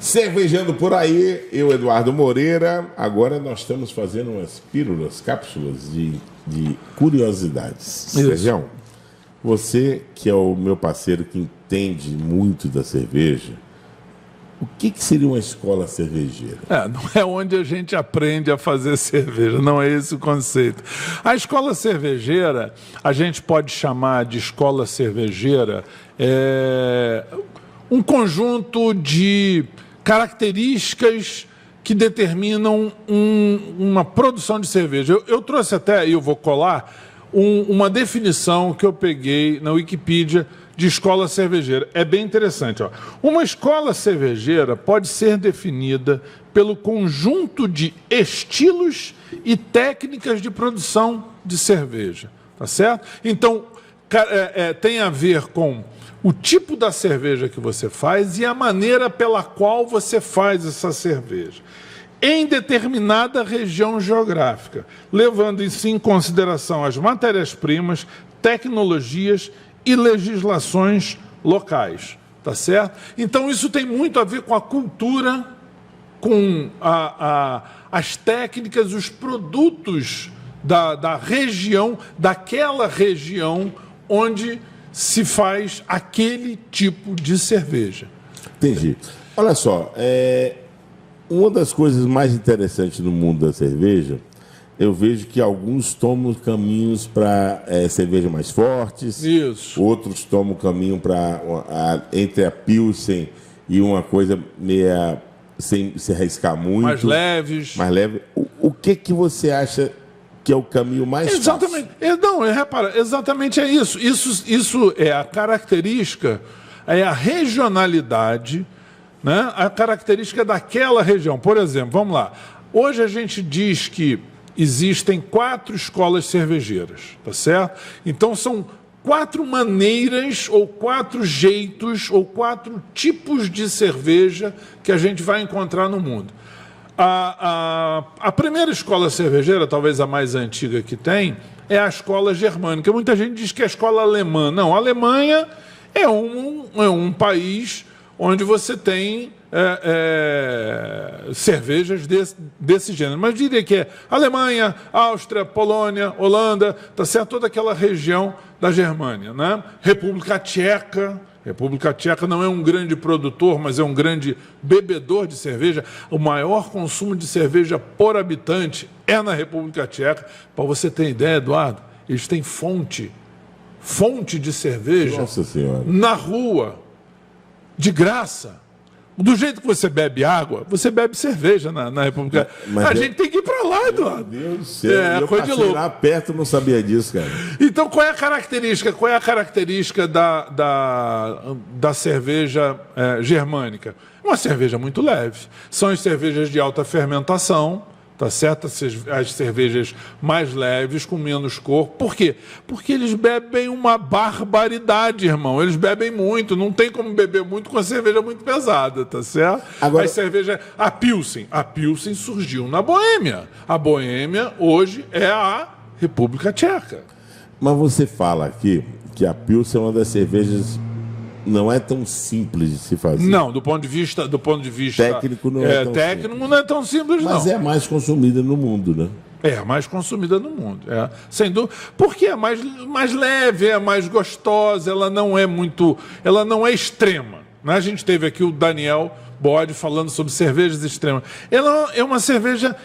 Cervejando por aí, eu, Eduardo Moreira. Agora nós estamos fazendo umas pílulas, cápsulas de curiosidades. Sérgio, você que é o meu parceiro que entende muito da cerveja, o que seria uma escola cervejeira? Não é onde a gente aprende a fazer cerveja, não é esse o conceito. A escola cervejeira, a gente pode chamar de escola cervejeira um conjunto de características que determinam uma produção de cerveja. Eu trouxe até, e eu vou colar, uma definição que eu peguei na Wikipedia de escola cervejeira. É bem interessante. Uma escola cervejeira pode ser definida pelo conjunto de estilos e técnicas de produção de cerveja. Tá certo? Então, tem a ver com o tipo da cerveja que você faz e a maneira pela qual você faz essa cerveja, em determinada região geográfica, levando isso em consideração as matérias-primas, tecnologias e legislações locais, tá certo? Então isso tem muito a ver com a cultura, com as técnicas, os produtos da região, daquela região onde se faz aquele tipo de cerveja. Entendi. Olha só, uma das coisas mais interessantes no mundo da cerveja, eu vejo que alguns tomam caminhos para cerveja mais fortes. Isso. Outros tomam caminho para entre a Pilsen e uma coisa meia sem se arriscar muito. Mais leves. Mais leve. O que você acha que é o caminho mais exatamente fácil? Repara, exatamente é isso. Isso é a característica, é a regionalidade, né? A característica daquela região. Por exemplo, vamos lá. Hoje a gente diz que existem 4 escolas cervejeiras, tá certo? Então são 4 maneiras, ou 4 jeitos, ou 4 tipos de cerveja que a gente vai encontrar no mundo. A primeira escola cervejeira, talvez a mais antiga que tem, é a escola germânica. Muita gente diz que é a escola alemã. Não, a Alemanha é um país onde você tem cervejas desse gênero. Mas diria que é Alemanha, Áustria, Polônia, Holanda, tá certo? Toda aquela região da Germânia, né? República Tcheca. República Tcheca não é um grande produtor, mas é um grande bebedor de cerveja. O maior consumo de cerveja por habitante é na República Tcheca. Para você ter ideia, Eduardo, eles têm fonte de cerveja. Nossa Senhora. Na rua, de graça. Do jeito que você bebe água, você bebe cerveja na República. A gente tem que ir para lá, Eduardo. Meu Deus do céu. Eu passei lá perto, não sabia disso, cara. Então, qual é a característica? Qual é a característica da cerveja germânica? Uma cerveja muito leve. São as cervejas de alta fermentação, tá certo? As cervejas mais leves, com menos cor. Por quê? Porque eles bebem uma barbaridade, irmão. Eles bebem muito. Não tem como beber muito com a cerveja muito pesada, tá certo? Agora... A Pilsen surgiu na Boêmia. A Boêmia, hoje, é a República Tcheca. Mas você fala aqui que a Pilsen é uma das cervejas... Não é tão simples de se fazer. Não, do ponto de vista técnico não é tão técnico simples. Não é tão simples, mas não. É a mais consumida no mundo, né? É a mais consumida no mundo, sem dúvida. Porque é mais leve, é mais gostosa, ela não é extrema. Né? A gente teve aqui o Daniel Bode falando sobre cervejas extremas. Ela é uma cerveja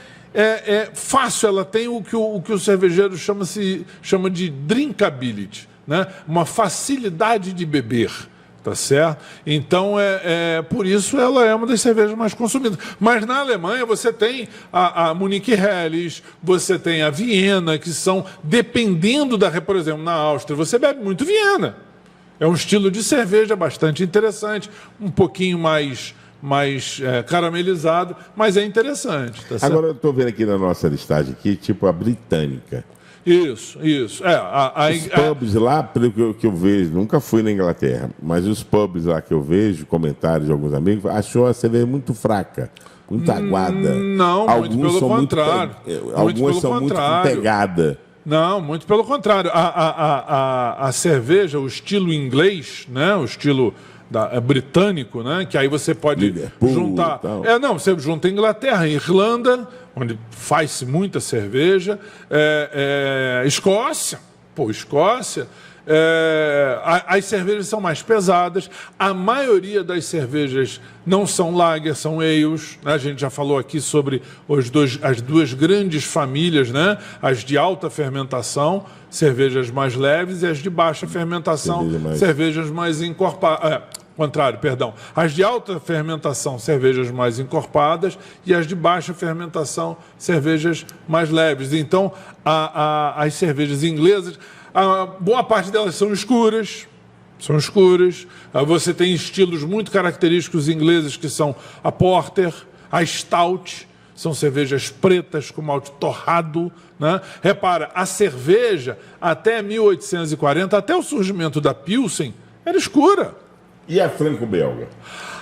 fácil, ela tem o que o cervejeiro chama de drinkability, né? Uma facilidade de beber. Tá certo? Então, por isso ela é uma das cervejas mais consumidas. Mas na Alemanha você tem a Munich Helles, você tem a Viena, que são, dependendo por exemplo, na Áustria, você bebe muito Viena. É um estilo de cerveja bastante interessante, um pouquinho mais caramelizado, mas é interessante. Tá certo? Agora eu estou vendo aqui na nossa listagem, aqui, tipo a britânica. Isso. Os pubs lá, pelo que eu vejo, nunca fui na Inglaterra, mas os pubs lá que eu vejo, comentários de alguns amigos, achou a cerveja muito fraca, muito aguada. Não, muito pelo contrário. Algumas são muito com pegada. Não, muito pelo contrário. A cerveja, o estilo inglês, né? O estilo britânico, né? Que aí você pode Liverpool, juntar. Tal. Você junta Inglaterra, Irlanda, onde faz-se muita cerveja, Escócia, Escócia. As cervejas são mais pesadas, a maioria das cervejas não são lager, são ales, né? A gente já falou aqui sobre as duas grandes famílias, né? As de alta fermentação, cervejas mais leves, e as de baixa fermentação, cervejas mais encorpadas. Contrário, perdão. As de alta fermentação, cervejas mais encorpadas, e as de baixa fermentação, cervejas mais leves. Então, as cervejas inglesas, a boa parte delas são escuras. Você tem estilos muito característicos ingleses, que são a Porter, a Stout, são cervejas pretas com malte torrado, né? Repara, a cerveja, até 1840, até o surgimento da Pilsen, era escura. E a franco-belga?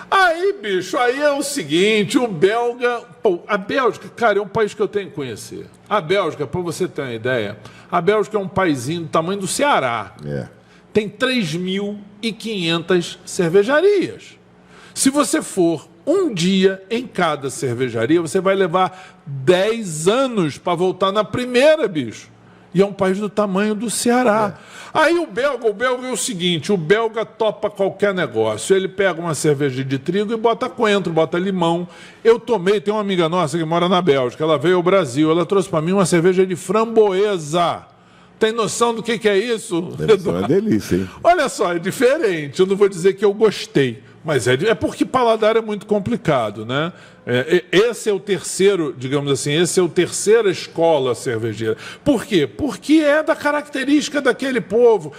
Aí, bicho, aí é o seguinte, o belga... a Bélgica, cara, é um país que eu tenho que conhecer. A Bélgica, para você ter uma ideia, a Bélgica é um paizinho do tamanho do Ceará. Tem 3.500 cervejarias. Se você for um dia em cada cervejaria, você vai levar 10 anos para voltar na primeira, bicho. E é um país do tamanho do Ceará. Aí o belga é o seguinte, o belga topa qualquer negócio. Ele pega uma cerveja de trigo e bota coentro, bota limão. Eu tomei, tem uma amiga nossa que mora na Bélgica, ela veio ao Brasil, ela trouxe para mim uma cerveja de framboesa. Tem noção do que é isso? Deve ser uma delícia, hein? Olha só, é diferente. Eu não vou dizer que eu gostei, mas é porque paladar é muito complicado, né? Esse é o terceiro, digamos assim, esse é o terceira escola cervejeira. Por quê? Porque é da característica daquele povo.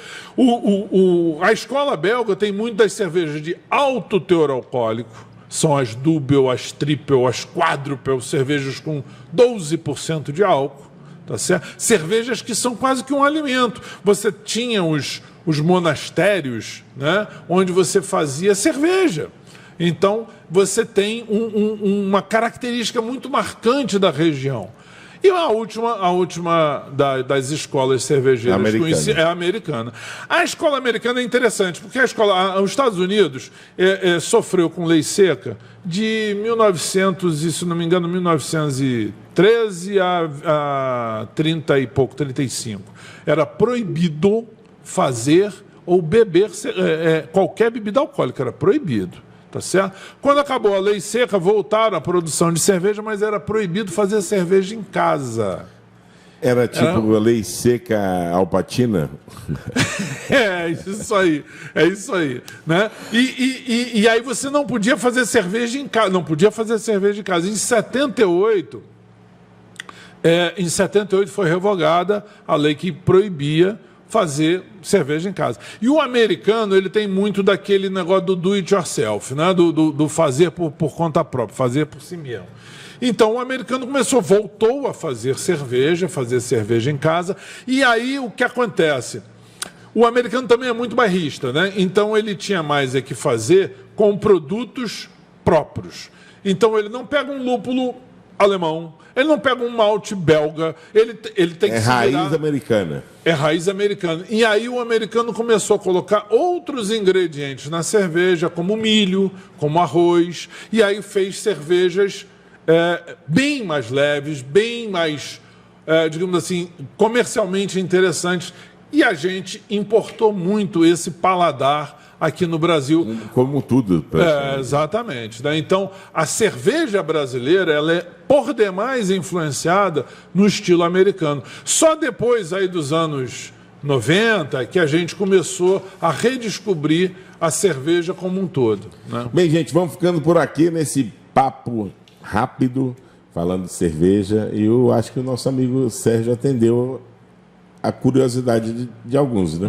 A escola belga tem muitas cervejas de alto teor alcoólico. São as double, as triple, as quadruple, cervejas com 12% de álcool. Tá certo? Cervejas que são quase que um alimento. Você tinha os monastérios, né, onde você fazia cerveja. Então, você tem uma característica muito marcante da região. E a última das escolas cervejeiras é a americana. A escola americana é interessante, porque os Estados Unidos sofreu com lei seca de 1900, se não me engano, 1913 a 30 e pouco, 35. Era proibido fazer ou beber qualquer bebida alcoólica, era proibido. Tá certo? Quando acabou a lei seca, voltaram à produção de cerveja, mas era proibido fazer cerveja em casa. Era tipo a lei seca Alpatina? É isso aí, né? E aí você não podia fazer cerveja em casa, Em 78, foi revogada a lei que proibia fazer cerveja em casa. E o americano, ele tem muito daquele negócio do do it yourself, né? do fazer por conta própria, fazer por si mesmo. Então o americano voltou a fazer cerveja em casa, e aí o que acontece? O americano também é muito bairrista, né? Então ele tinha mais que fazer com produtos próprios. Então ele não pega um lúpulo alemão, ele não pega um malte belga, ele tem que se virar. Raiz americana. É raiz americana. E aí o americano começou a colocar outros ingredientes na cerveja, como milho, como arroz, e aí fez cervejas bem mais leves, bem mais, digamos assim, comercialmente interessantes. E a gente importou muito esse paladar aqui no Brasil. Como tudo. Exatamente. Né? Então, a cerveja brasileira, ela é por demais influenciada no estilo americano. Só depois aí dos anos 90 que a gente começou a redescobrir a cerveja como um todo. Né? Bem, gente, vamos ficando por aqui nesse papo rápido, falando de cerveja. E eu acho que o nosso amigo Sérgio atendeu a curiosidade de alguns, né?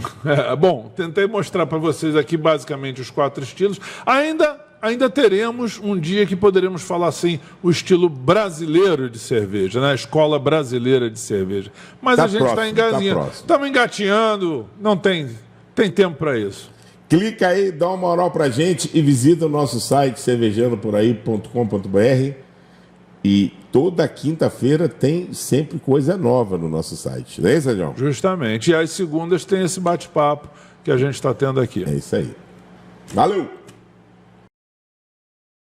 Bom, tentei mostrar para vocês aqui basicamente os 4 estilos. Ainda teremos um dia que poderemos falar assim, o estilo brasileiro de cerveja, né? A escola brasileira de cerveja. Mas a gente está engatinhando. Estamos engatinhando, não tem tempo para isso. Clica aí, dá uma moral pra gente e visita o nosso site cervejandoporaí.com.br. E toda quinta-feira tem sempre coisa nova no nosso site. Não é isso, Sérgio? Justamente. E às segundas tem esse bate-papo que a gente está tendo aqui. É isso aí. Valeu!